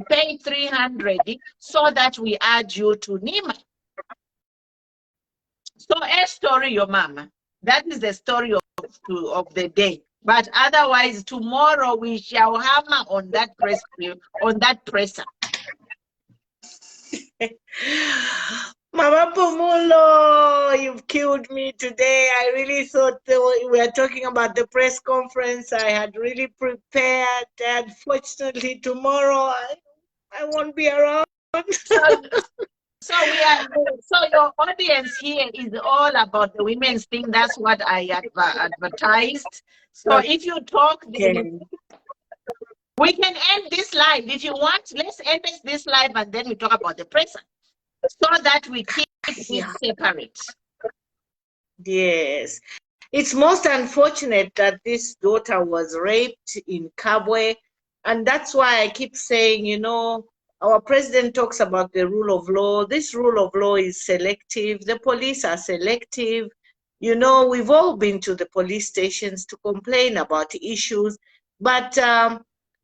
pay 300 so that we add you to Nima. So a story, your mama. That is the story of the day. But otherwise, tomorrow we shall hammer on that presser. Mama Pumulo, you've killed me today. I really thought we were talking about the press conference. I had really prepared. Unfortunately, tomorrow I won't be around. So your audience here is all about the women's thing. That's what I advertised. So if you talk, we can end this live. If you want, let's end this live and then we talk about the presser, so that we keep it separate. Yes. It's most unfortunate that this daughter was raped in Kabwe. And that's why I keep saying, our president talks about the rule of law. This rule of law is selective. The police are selective. We've all been to the police stations to complain about issues. But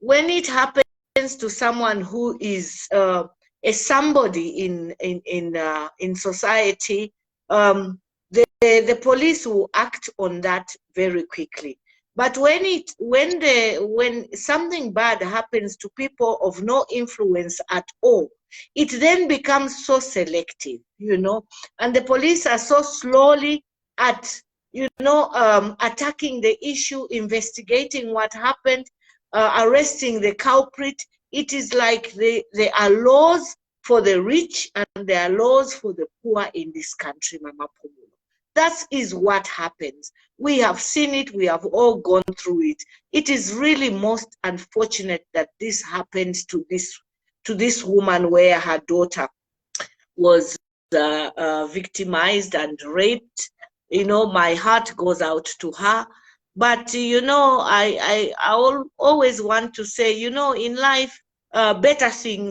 when it happens to someone who is a somebody in society, the police will act on that very quickly. But when something bad happens to people of no influence at all, it then becomes so selective, and the police are so slowly at attacking the issue, investigating what happened, arresting the culprit. It is like there are laws for the rich and there are laws for the poor in this country, Mama Pumulo. That is what happens. We have seen it. We have all gone through it. It is really most unfortunate that this happened to this woman, where her daughter was victimized and raped. My heart goes out to her. But I always want to say, in life, there are better things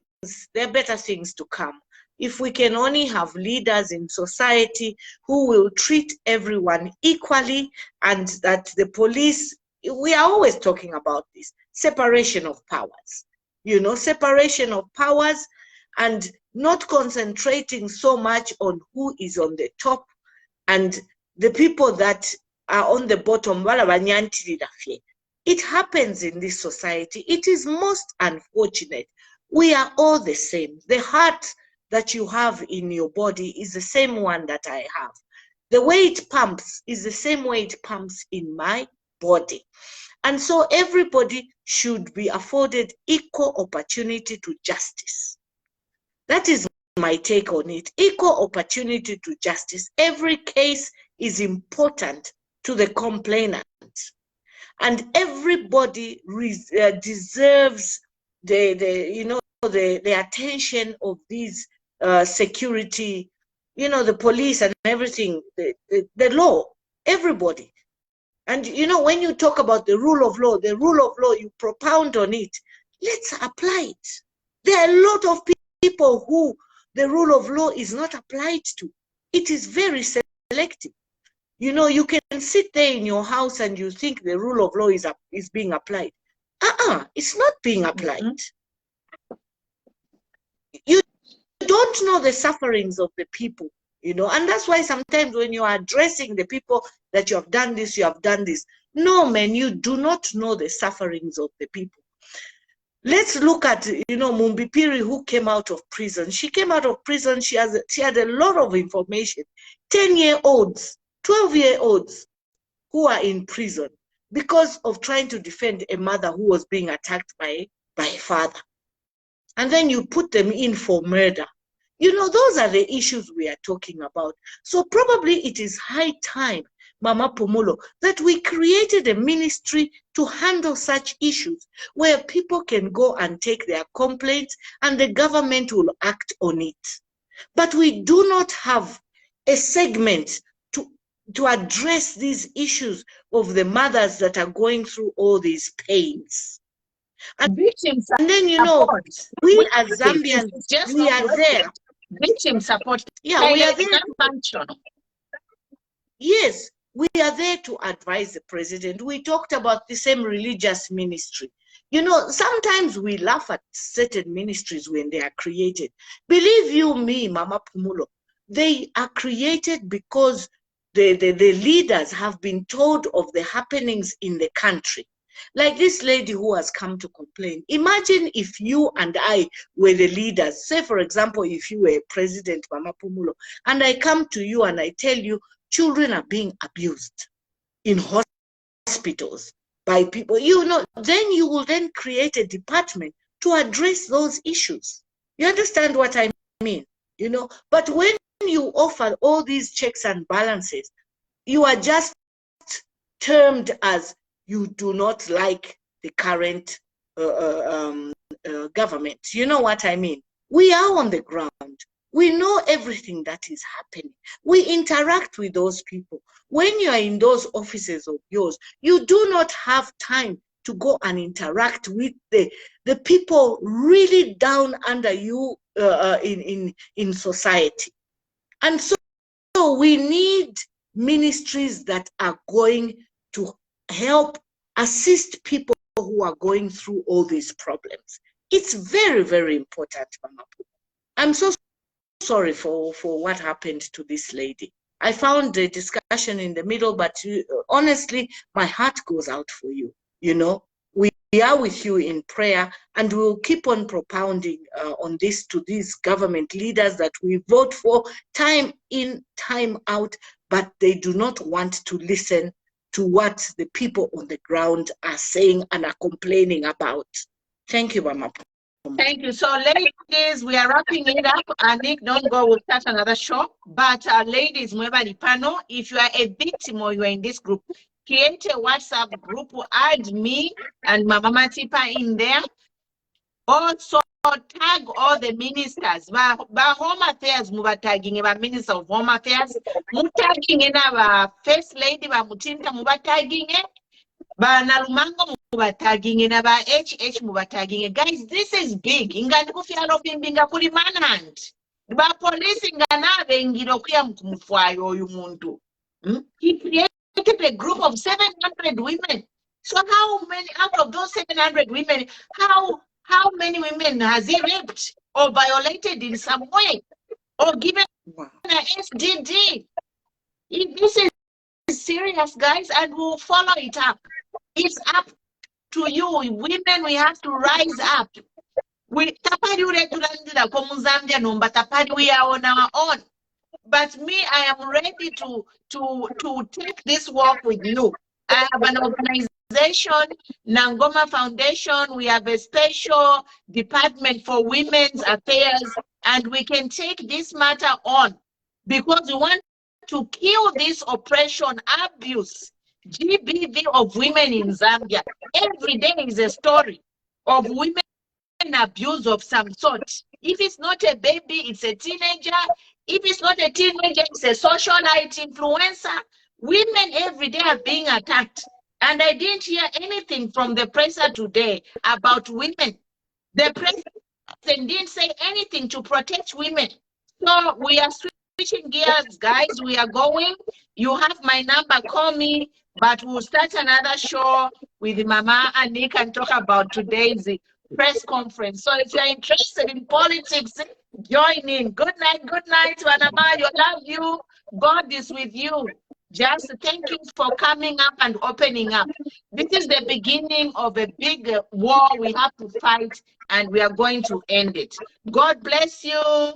to come. If we can only have leaders in society who will treat everyone equally, and that the police, we are always talking about this, separation of powers. separation of powers, and not concentrating so much on who is on the top and the people that are on the bottom. It happens in this society. It is most unfortunate. We are all the same. The heart that you have in your body is the same one that I have. The way it pumps is the same way it pumps in my body. And so everybody should be afforded equal opportunity to justice. That is my take on it. Equal opportunity to justice. Every case is important to the complainant. And everybody deserves the attention of these security, the police and everything, the law, everybody. And when you talk about the rule of law, you propound on it. Let's apply it. There are a lot of people who the rule of law is not applied to. It is very selective. You can sit there in your house and you think the rule of law is being applied. It's not being applied. You don't know the sufferings of the people, and that's why sometimes when you are addressing the people that you have done this, no, man, you do not know the sufferings of the people. Let's look at, Mumbipiri, who came out of prison. She came out of prison, she had a lot of information. 10-year-olds, 12-year-olds who are in prison because of trying to defend a mother who was being attacked by a father. And then you put them in for murder. Those are the issues we are talking about. So probably it is high time, Mama Phumulo, that we created a ministry to handle such issues where people can go and take their complaints and the government will act on it. But we do not have a segment to address these issues of the mothers that are going through all these pains. And then, we as Zambians, we are there. Victim support. Yeah, we are there. Yes, we are there to advise the president. We talked about the same religious ministry. Sometimes we laugh at certain ministries when they are created. Believe you me, Mama Phumulo, they are created because the leaders have been told of the happenings in the country. Like this lady who has come to complain. Imagine if you and I were the leaders. Say, for example, if you were President, Mama Phumulo, and I come to you and I tell you children are being abused in hospitals by people, then you will then create a department to address those issues. You understand what I mean? But when you offer all these checks and balances, you are just termed as you do not like the current government. You know what I mean? We are on the ground. We know everything that is happening. We interact with those people. When you are in those offices of yours, you do not have time to go and interact with the people really down under you in society. And so we need ministries that are going to help assist people who are going through all these problems. It's very, very important, Mama. I'm so sorry for what happened to this lady. I found the discussion in the middle, but honestly, my heart goes out for you. We are with you in prayer, and we'll keep on propounding on this to these government leaders that we vote for time in, time out, but they do not want to listen to what the people on the ground are saying and are complaining about. Thank you, Mama. Thank you. So, ladies, we are wrapping it up. Nick, don't go. We'll start another show. But, ladies, if you are a victim or you are in this group, create a WhatsApp group, add me and Mama Matipa in there. Also, tag all the ministers. Ba Home Affairs, tagging ba Minister of Home Affairs. Tagging in our First Lady, ba Mutinta tagging it. Ba Nalumango tagging in our HH tagging. Guys, this is big. Ingani kufia binga kuli manhunt. Ba police ingana bengiro kuya mkumfuayo yumuntu. He created a group of 700 women. So how many out of those 700 women, how How many women has he raped or violated in some way or given an SDD? This is serious, guys, and we'll follow it up. It's up to you. Women, we have to rise up. We tapari uretulandira ko Muzambia nomba tapari, we are on our own. But me, I am ready to take this work with you. I have an organization, Nangoma Foundation. We have a special department for women's affairs, and we can take this matter on because we want to kill this oppression, abuse, GBV of women in Zambia. Every day is a story of women abuse of some sort. If it's not a baby, it's a teenager. If it's not a teenager, it's a socialite influencer. Women every day are being attacked. And I didn't hear anything from the presser today about women. The president didn't say anything to protect women. So we are switching gears, guys. We are going. You have my number, call me. But we'll start another show with Mama and Nick and talk about today's press conference. So if you're interested in politics, join in. Good night, Wanama. You love you. God is with you. Just thank you for coming up and opening up. This is the beginning of a big war we have to fight, and we are going to end it. God bless you.